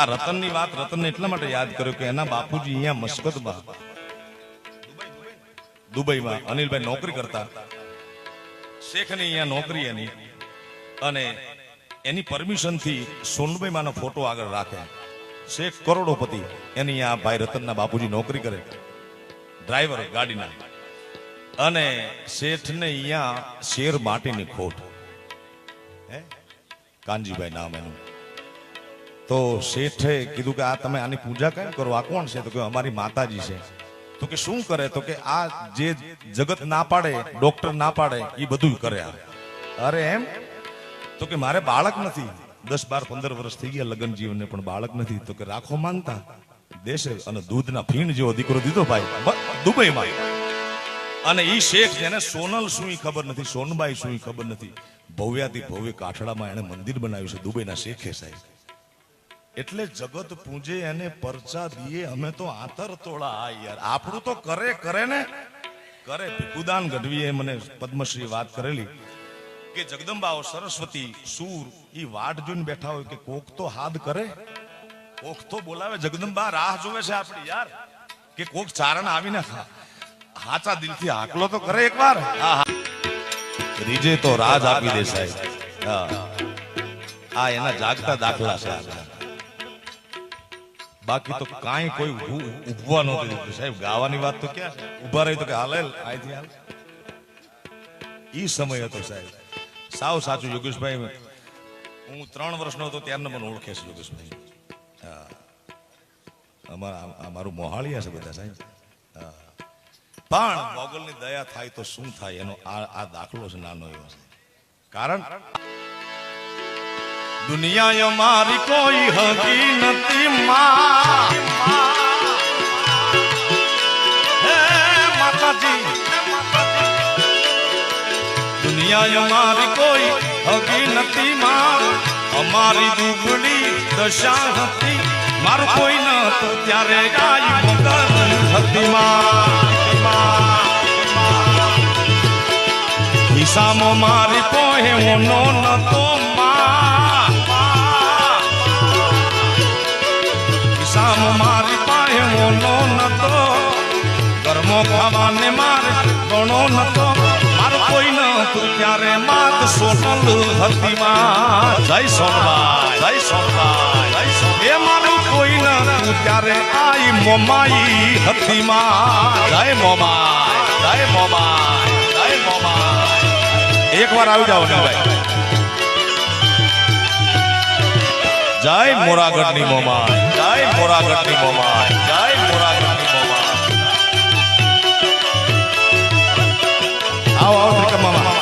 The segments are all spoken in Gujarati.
આ રતનની વાત રતનને એટલા માટે યાદ કર્યો કે એના બાપુજી અહીંયા મસ્કતમાં દુબઈમાં અનિલભાઈ નોકરી કરતા, શેખની અહીંયા નોકરી એની, અને એની પરમિશન થી સોનભાઈ માનો ફોટો આગળ રાખે. શેખ કરોડોપતિ, એની આ ભાઈ રતનના બાપુજી નોકરી કરે, ડ્રાઈવર ગાડીના. અને શેઠને અહીંયા શેર માટીની ખોટ, કાનજીભાઈ નામ એનું. તો શેઠે કીધું કે આ તમે આની પૂજા કેમ કરો, આ કોણ છે? તો કે અમારી માતાજી છે. તો કે શું કરે? તો કે આ જે જગત ના પાડે, ડોક્ટર ના પાડે, એ બધું કરે. અરે એમ? તો કે મારે બાળક નથી, 10, 12, 15 વર્ષ થઈ ગયા લગ્ન જીવનને, પણ બાળક નથી. તો કે રાખો માનતા દેશે, અને દૂધના ફીણ જેવો દીકરો દીધો ભાઈ દુબઈમાં. અને ઈ શેખ જેને સોનલ શું ખબર નથી, સોનબાઈ શું ખબર નથી, ભવ્યાથી ભવ્ય કાઠડામાં એને મંદિર બનાવ્યું છે દુબઈના શેખે સાહેબ. એટલે જગત પૂજે એને પરચા દીએ, અમે તો આતર તોડા. આ યાર આપણું તો કરે ને કરે. ભીખુદાન ગઢવીએ મને પદ્મશ્રી વાત કરેલી કે જગદંબાઓ સરસ્વતી સૂર ઈ વાટ જોઈને બેઠા હોય કે કોક તો હાથ કરે, કોક તો બોલાવે. જગદંબા રાહ જોવે છે આપણી યાર, કે કોક ચારણ આવીને હાચા દિલથી હાકલો તો કરે એકવાર. રીજે તો રાજ આપી દે સાહેબ. આ એના જાગતા દાખલા છે. બાકી તો કાંઈ કોઈ ઉભવા નહોતું સાહેબ. ગાવાની વાત તો ક્યાં છે, ઉભા રહી તો કે હાલે અહીંથી હાલ. ઈ સમય હતો સાહેબ. સાવ સાચું યોગેશભાઈ, હું 3 વર્ષનો હતો ત્યારનો મને ઓળખે છે યોગેશભાઈ. અમારું મોહાળિયા છે બધા સાહેબ. પણ મોગલની દયા થાય તો શું થાય, એનો આ દાખલો છે નાનો એવો છે. કારણ દુનિયા અમારી કોઈ હકી નથી માં, હે માતાજી. દુનિયા અમારી કોઈ હકી નથી માં, અમારી દુબળી દશા હતી. મારું કોઈ ન હતું ત્યારે ગાય મગર હતી માં. હિસામો મારી પોહે ઓનો નતો માં, હિસામો મારી પાહે ઓનો નતો. કર્મો ખાવાને મારે ગણો નતો. મારું કોઈ ન હતું ત્યારે માત સોનલ હતી માં. જય સોનબાઈ, જય સોનબાઈ, જય સોન. એ મારું કોઈ ન હતું ત્યારે આઈ મોમાઈ હતી માં. જય મોમાઈ, જય મોમાઈ, જય મોમાઈ. એક વાર આવી જાઓ ને ભાઈ. જય મોરાગઢની મોમાઈ, જય મોરાગઢની મોમાઈ, જય મોરાગઢની મોમાઈ. આવો આવો ત્રિકમ મામા.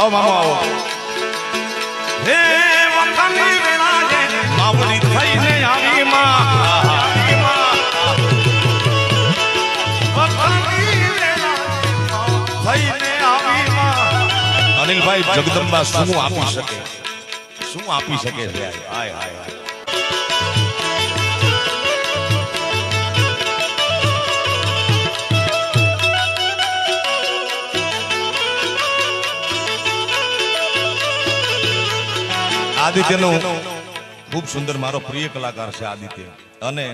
આવો મામો આવો. હે વતનની વેળાએ માવડી થઈને આવી માં, વતનની વેળાએ થઈને આવી માં. અનિલભાઈ જગદંબા શું આપી શકે, શું આપી શકે છે? હાય હાય હાય. આદિત્યનો ખૂબ સુંદર મારો પ્રિય કલાકાર છે આદિત્ય. અને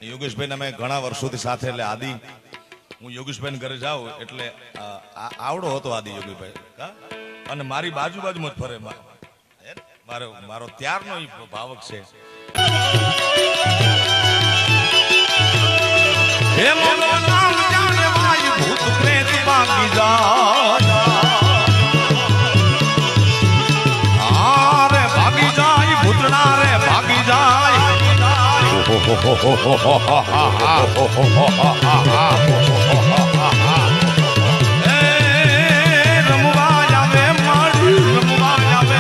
યોગેશભાઈ અમે ઘણા વર્ષોથી સાથે. એટલે આદિ હું યોગેશભાઈ ઘરે જાઉં એટલે આવડો હતો આદિ યોગેશભાઈ, અને મારી બાજુમાં જ ફરે. મારો ત્યારનો ભાવક છે. હે મોનો નામ જાણે વાયુ ભૂત પ્રેત ભાગી જાય. ભાગી જાય ભૂતડા રે ભાગી જાય. રમવા આવે મારી, રમવા આવે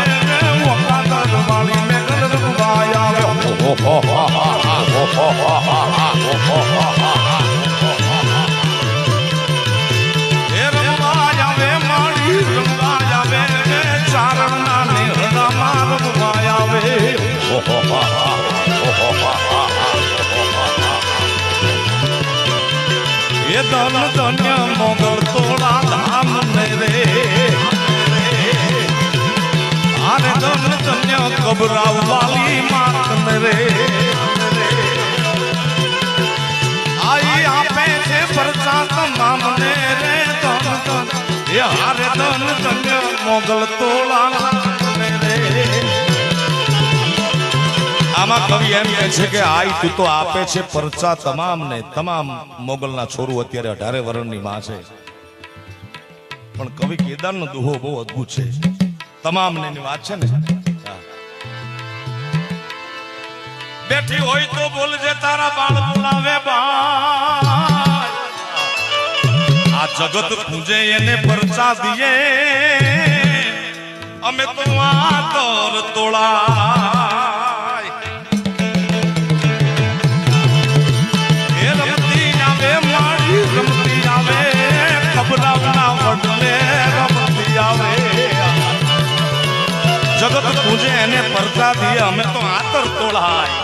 વાળી મેઘ રમવા આવે. એ રમવા આવે મારી રમવા આવે ચારણના નેહડામાં રમવા આવે એ ધન ધન્ય મોગલ તોડા ધામ ને રે આને ધન ધન્ય કબરાવ વાલી માત ને રે આઈ આપે છે પરચા તમામ ને રે ધન ધન એ હારે ધન ધન્ય મોગલ તોડા ને રે આમાં કવિ એમ કહે છે કે આઈ તું તો આપે છે પરચા તમામ ને તમામ મોગલના છોરું અત્યારે 18 વર્ષની માં છે પણ કવિ કેદારનો દુહો બહુ અદ્ભુત છે તમામ ને ની વાત છે ને બેઠી હોય તો બોલજે તારા બાળ બોલાવે ભાઈ આ જગત પૂજે એને પરચા દીએ અમે તો આ તોર તોળા જગત પૂજે એને પરચા દીએ અમે તો આતર તોળાય